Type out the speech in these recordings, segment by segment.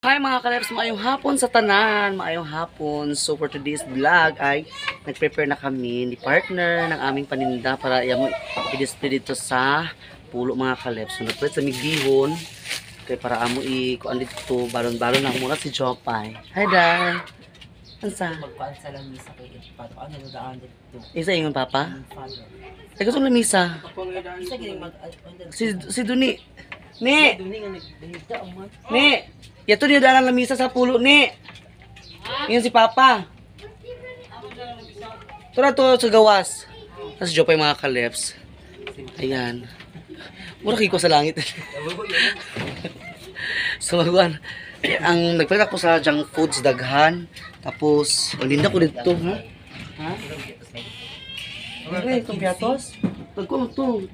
Hi mga kalabs, maayong hapon sa tanan, maayong hapon. So for today's vlog ay nag-prepare na kami ni partner ng aming paninda para i-display dito sa pulo mga kalabs. So nag-prepare sa migihon kaya para amo i-kuan dito, balon-balon na muna si Jopay. Hi Dar! Ansa? Magpaansa lang misa kay Ipad. Ano na daan dito? Isa ingon papa? Father. Ay gusto na misa. Isa gining mag Si Duni. Ni! Duni nga nagdahida man. Ni! Yato niyo dalang lamisa sa pulo ni. Yan si Papa. Ito na to sa gawas. Tapos Jopay mga kaleps. Ayan. Mura ko sa langit. So magwan. Ang nagpalit ako sa junk foods daghan. Tapos, ang linda ko dito, ha? Ha? Okay, itong piatos. Tagko to.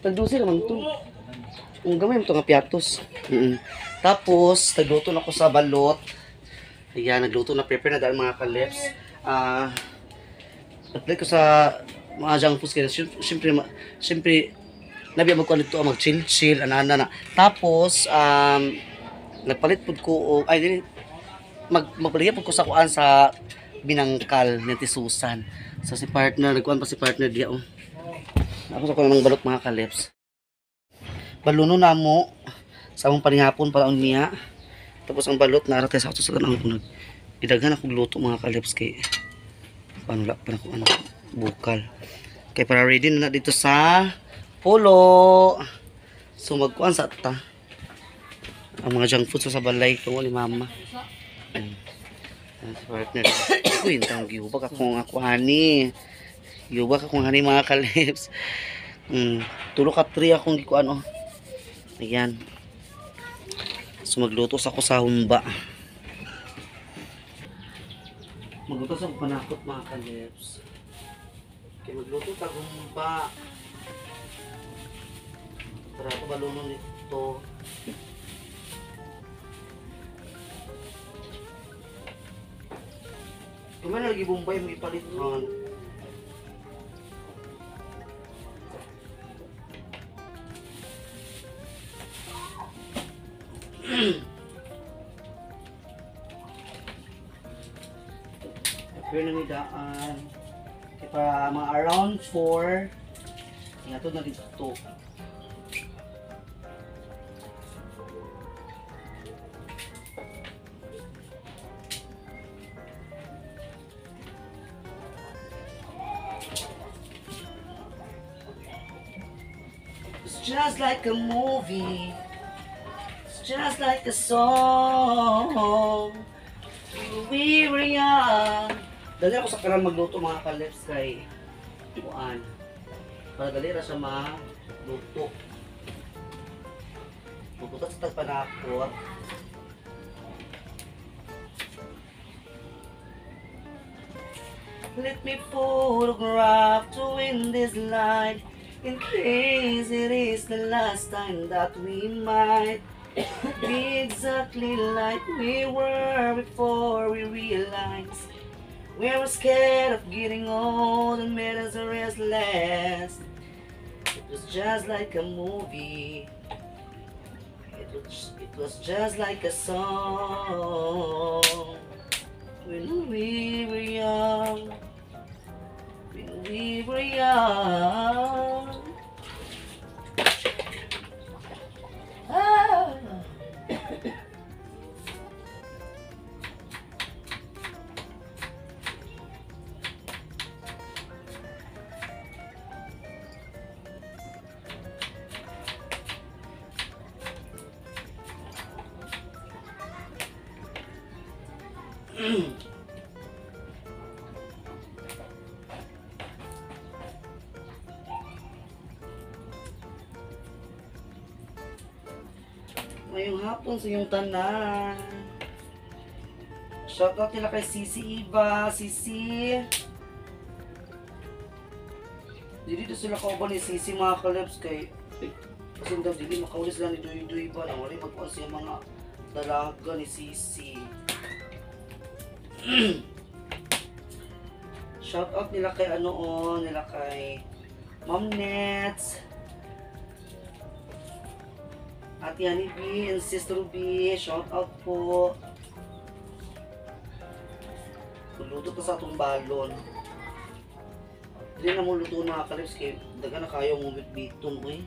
Tagdusi naman to. Ang gamay mo ito nga piatos. Tapos, nagluto na ako sa balot. Ayan, nagluto na prepare na dahil mga kalips. Nag-play ko sa mga junk foods. Siyempre, nabiya magkuhan dito, mag-chill-chill, ana-ana na. Tapos, nagpalit po ko, magpaligyan po ko sa kuan sa binangkal ni Tisusan. So, si partner, nagkuhan pa si partner diya, oh. Ako sa kuha ng balot mga kalips. Baluno na mo sa among panihapon para niya. Tapos ang balot na arate sa ato sa tanang kunag. Idaghan ako luto mga kalips kay paano la pa ako ano bukal. Kay para ready na dito sa pulo. So magkuan sa ta. Ang mga junk food sa balay ko ni mama. Ang partner. Uy, intang giyubak akong akuhani. Giyubak akong hani mga kalips. Tulo ka 3 akong gikuan oh. Ayan. So magluto ako sa humba. Magluto sa panakot mga kalips. Okay, magluto sa humba. Para ito balunon nito. Kung may lagi bumbay mo ipalit man. Pero namidaan para mga around 4 ito na dito. It's just like a movie. Just like a song we were young. Dali ako sa karan magluto mga kalips kay kuan. Para dali ra siya magluto. Pupunta sa tagpanakot. Let me photograph to win this light, in case it is the last time that we might be exactly like we were before we realized we were scared of getting old and made us restless. It was just like a movie. It was just like a song. When we were young. When we were young. Ngayong hapon sa iyong tanan. Shoutout nila kay Sisi Iba, Sisi. Dito sila kauban ni Sisi mga kalips kay kasi daw dili makaulis lang ni Duy ba na wala magkuhan siya mga dalaga ni Sisi. Shoutout nila kay nila kay Ma'am Nets. Ate Honey B and Sister B, shout out po. Luto to sa atong balon. Hindi na mo luto mga kalips kay daga na kayo mo bitbiton oy.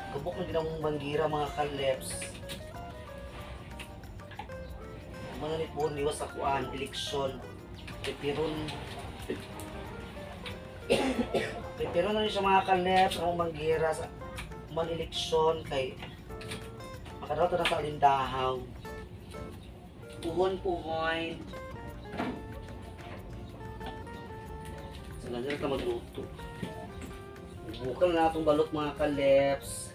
Kabuk na ginamong banggira mga kalips. Manganit po liwas sa kuan, eleksyon. Pipiron na rin siya mga kalips, ang banggira sa eleksyon kay makaraw na sa alindahaw. Puhon. Sala na ito magluto. Bukal na itong balot mga kalips.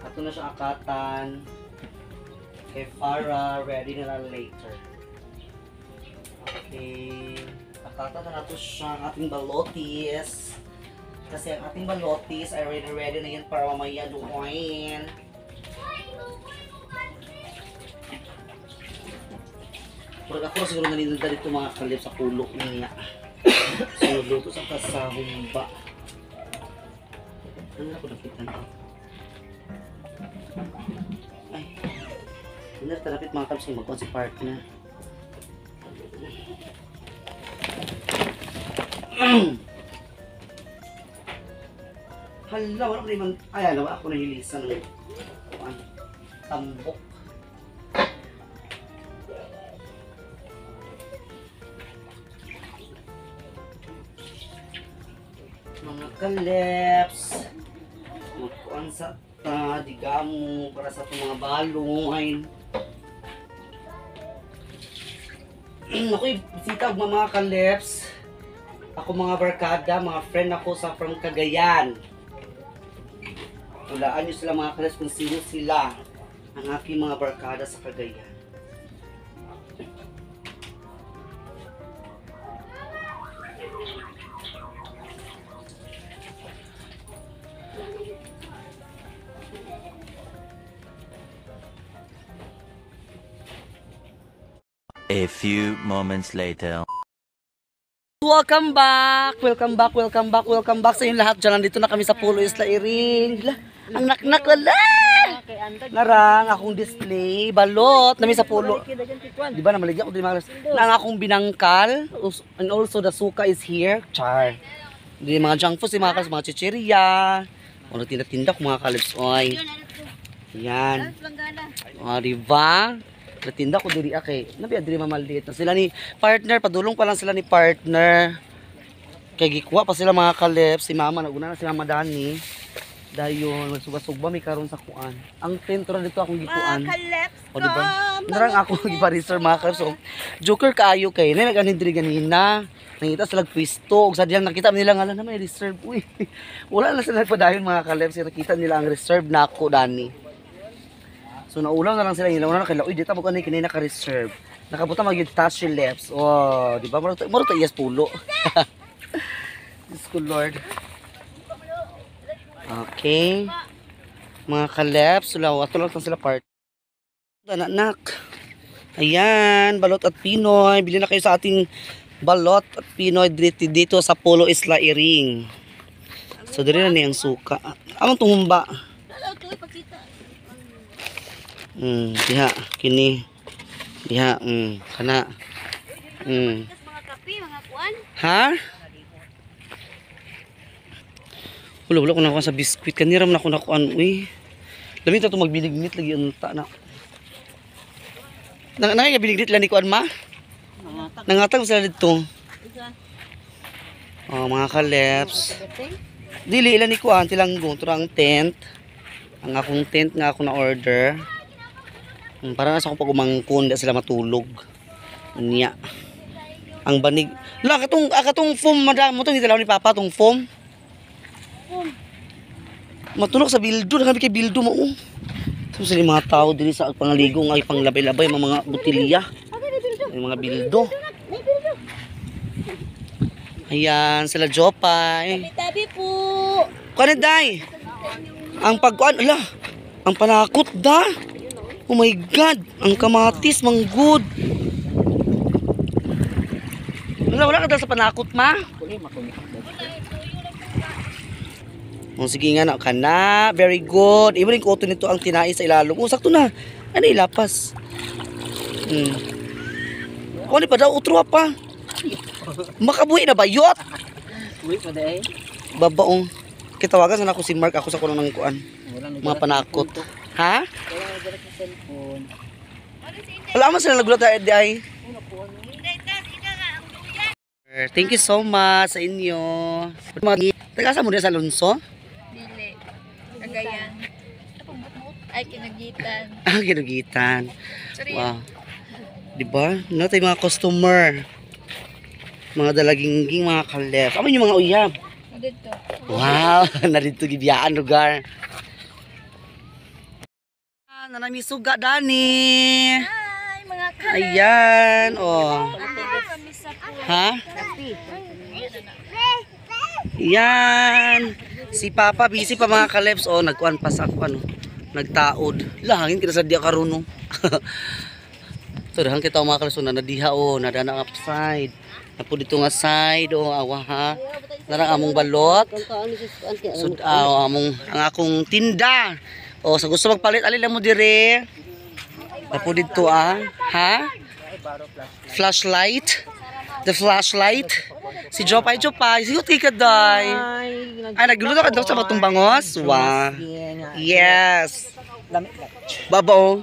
Ato na siya akatan. Kay Farah, ready na lang later. Okay. Akatan na nato siya ang ating balotis. Kasi ang ating balotis ay ready na yan para mamaya dukuin. Pero ako siguro naninda dito mga kalip sa kulo niya. So, luto sa kasahumba. Ano na ako nakitan? Ay. Hindi na tarapit mga kalip siya magkuhan si partner. Hala, wala ko naman. Ay, alam, ako nahilisan ng tambok. Mga kalips. Magkuhan sa digamo para sa itong mga balong. Ako'y bisita og mga kalips. Ako mga barkada, mga friend ako sa from Cagayan. Tulaan nyo sila mga kalips kung sino sila ang aking mga barkada sa Cagayan. A few moments later. Welcome back sa inyo lahat. Diyan, nandito na kami sa Pulo Isla Iring. Ang naknak wala. Narang akong display, balot, nami sa pulo. Di ba namaligyan ko din mga na ang akong binangkal. And also the suka is here. Char. Di mga junk food, mga kalis, mga chichirya. O nagtinda-tinda ko mga kalips. Oy. Yan. O, diba? Natinda ko diri kay nabi adiri mamaliit na sila ni partner, padulong pa lang sila ni partner kay gikuha pa sila mga kalips. Si mama naguna na si mama Dani dayon magsugba-sugba mi karon sa kuan ang tentro dito akong gikuan o diba narang ako gipa-reserve mga kalips. So joker kaayo kay na nag-ani diri ganina nangita sila pwesto ug sadyang nakita nila nga na may reserve. Uy wala na sila padayon mga kalips, nakita nila ang reserve na ako Dani. So naulaw na lang sila nila na kay uy dito mo kanay kinay naka-reserve. Nakabuta magyud tashi lips. Oh, di ba? Moro to iyas pulo. Diyos ko Lord. Okay. Mga kaleps, sulaw ato lang sila part. Anak. Ayan, balot at Pinoy. Bili na kayo sa ating balot at Pinoy dito sa Pulo Isla Iring. So diri na ni ang suka. Among tumumba. Diha kini diha kana mga kape mga kuan ha wala ko na sa biskwit kaniram na ko na kuan. Uy lami to magbilignit lagi unta na biliglit lang ni kuan ma nangatag sila dito. Oh mga kaleps dili ilan ni kuan tilanggo turang tent ang akong tent nga ako na order. Para nasa akong pagumangkon, di sila matulog. Niya. Ang banig. La, akatong foam, madam mo itong italaw ni Papa, itong foam. Matulog sa bildo, nakabi kay bildo mo. So sila mga tao dili sa pangaligong ay panglabay-labay, mga butilya. Mga bildo. Ayan, sila Jopay. tabi po Kuan day. Ang pagkuan, ala, ang panakot da. Oh my God! Ang kamatis, mang good! Wala ka dala sa panakot, ma. Kunin makunik. Oh, sige nga na, kana. Very good. Iba rin koto nito ang tinai sa ilalong. Oh, sakto na. Ano ilapas? Kung pa daw, utro pa. Makabuhi na bayot. Uy, pa day. Babaong. Kitawagan sana ako si Mark. Ako sa kuno ng kuan. Mga panakot. Ha? Wala na dala sa cellphone. Wala man sila nagulat na ay. Thank you so much sa inyo. Taga sa mo sa Alonso? Dili. Cagayan. Ay, kinagitan. Ah, ginugitan. Sorry. Wow. Diba? No, tayo mga customer. Mga dalaging mga kalef. Ano yung mga uyab? Dito. Wow, narito gibiyaan lugar. Nanami suga Dani. Hi, mga kalep. Ayan, oh. Kami sa Ha? Yan. Si Papa busy pa mga kalebs. Oh, nagkuan pa sa ako ano. Nagtaod. Lahangin kita sa diya karon no. So dahan kita mga kalebs na nadiha oh, nadana upside. Napo dito nga side oh, awa ha. Narang among balot. So among ang akong tinda. Oh, sa gusto magpalit alin lang mo dire. Napo dito ah. Ha? Flashlight. The flashlight. Si Jopay. Sige, tika day. Ay, nagluluto ka daw sa batong bangos? Wow. Yes. Babao.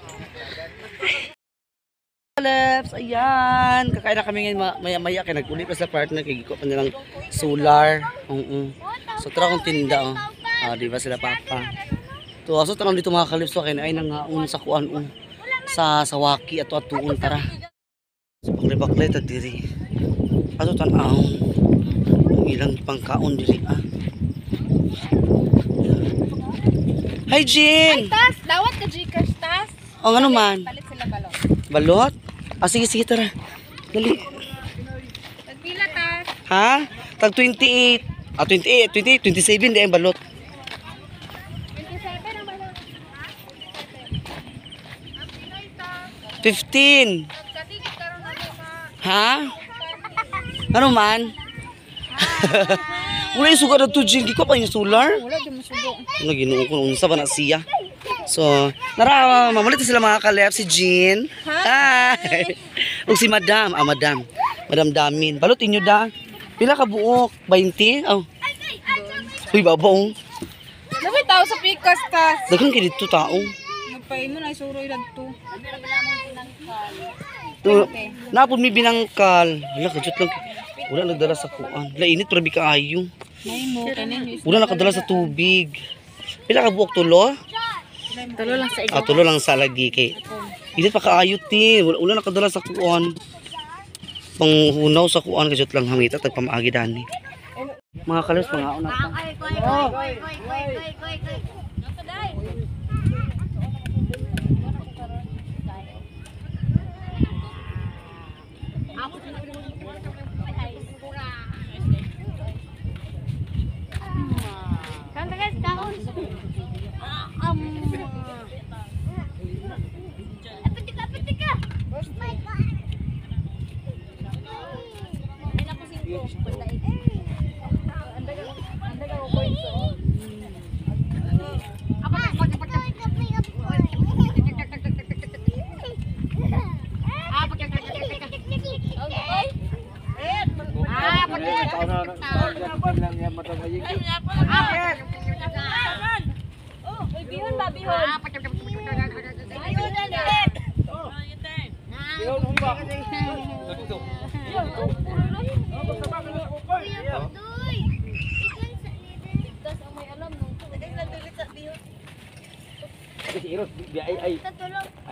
Leps, ayan. Kakain na kami ngayon maya-maya. Kaya nag-ulit pa sa partner. Kaya giko pa nilang solar. So, tara kong tinda. Oh. Ah, di ba sila papa? To, so tarang dito mga kalips. So, kaya na ay nangaon sa kuan. Sa waki at atuon. Tara. So, baklay-baklay ta diri. Ato tanaw. Ang ilang pangkaon diri ah. Hi, Jean! Tas, dawat ka Gcash, tas. O, ano man? Palit sila balon. Balot? Ah, sige, tara. Dali. Nagpila, tas. Ha? Tag 28. Ah, 28, 27 di ang balot. 27 ang balon. 15. Sa tigit karon na ma. Ha? Ano man? Wala yung suga na to, Jill. Di ko pa yung solar. Wala di mo subo. Ano, ginuo ko. Unsa ba na siya? So, nara, mamalit na sila mga kalep. Si Jean. Hi! O si Madam. Ah, Madam. Madam Damin. Balot inyo da. Pila ka buok? 20? Oh. Uy, babaw. Labi tao sa pikas, tas. Daghang kay dito tao. Magpay mo na isuroy lang to. Napod mi binangkal. Hala, kajut lang. Wala nagdala sa kuan. Lainit, pero kaayo. May mo, kanin. Wala nakadala sa tubig. Pila ka buok tulo? Tulo lang sa Ah, tulo lang sa lagi kay. Init pa kaayo ti. Wala nakadala sa kuan. Panghunaw sa kuan kajut lang hamita tag pamaagi dani. Mga kalos mga una pa.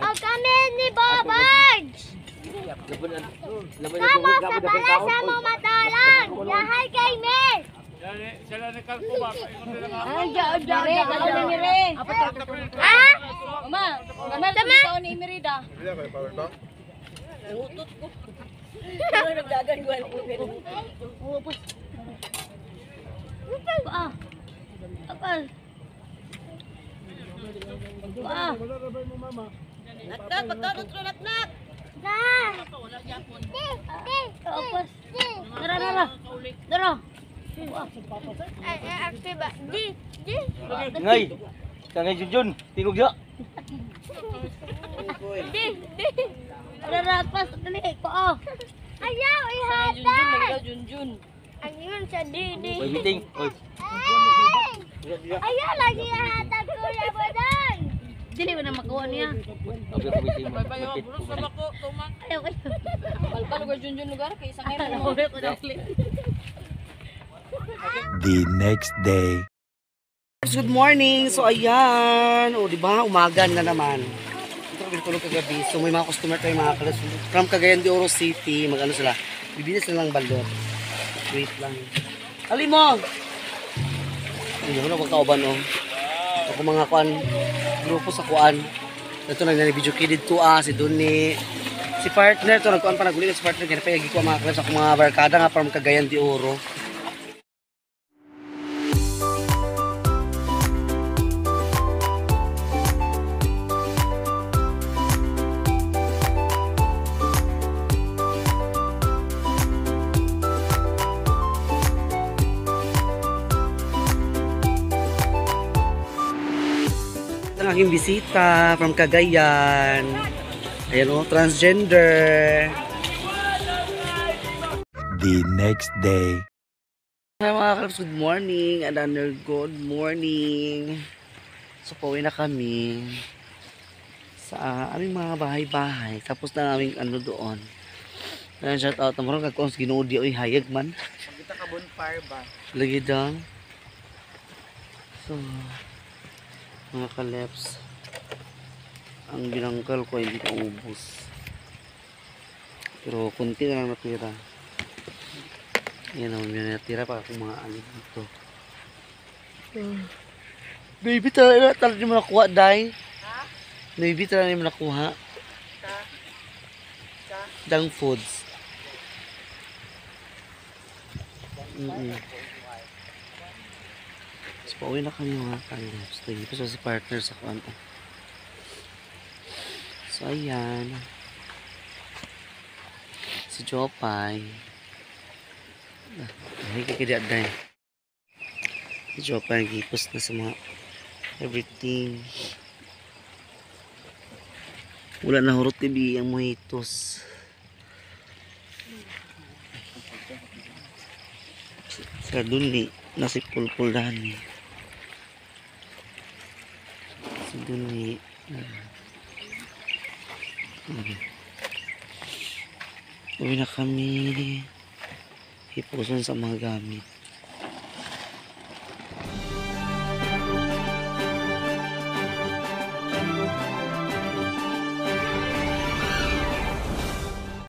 Ang kami ni Babaj! Sama sa bala sa mamadalan! Yahay kay Miss! Ha? Naknak, magkano naknak? Na! Dara. Active ba? Di. Ngay. Kangay Junjun, tingog dia. Di. Dara, pas dali ko. Ayaw, ihatag. Junjun. Ang ingon siya, di. May meeting. Oy. Ayaw, lagi ihatag Kuya Bodong. Dili mo na makuha niya. Abi ko meeting. Ayaw kayo. Balbalo ka Junjun lugar kay isang ngayon. The next day. Good morning! So ayan, o di ba umaga na naman. Ito kami tulog kagabi. So may mga customer tayo mga kalas. From Cagayan de Oro City, mag-ano sila. Bibinis na lang balot. Wait lang. Ali mo! Hindi mo na magkauban o. Ito ko mga kuan, grupo sa kuan. Ito nag-video kidid to si Duni. Si partner, ito nagkuhan pa nagulit si partner. Kaya pagiging ko mga kalas ako mga barkada nga from Cagayan de Oro. Ang aking bisita from Cagayan. Ayan o, transgender. The next day. Hi mga kalabs, good morning. Another good morning. So, pauwi na kami sa aming mga bahay-bahay. Tapos na aming ano doon. Ayan, shout out. Namarang kagkong ginuudi. Uy, hayag man. Kita ka bonfire ba? Lagi daw. So, mga kaleps, ang binangkal ko hindi na ubos, pero kunti na lang natira. Yan naman yung natira para kung mga alip dito. Baby, talaga di mo nakuha, Day. Baby, talaga di mo nakuha. Dang foods. Pauwi na kami mga kalips. Lagi pa si partner sa kanta. So ayan. Si Jopay. Ay kakidiad na eh. Si Jopay nagipos na sa mga everything. Wala na hurot tibi ang mojitos. Sa duni nasi pulpul dani. Duni. Uwi na kami. Hipuson sa mga gamit.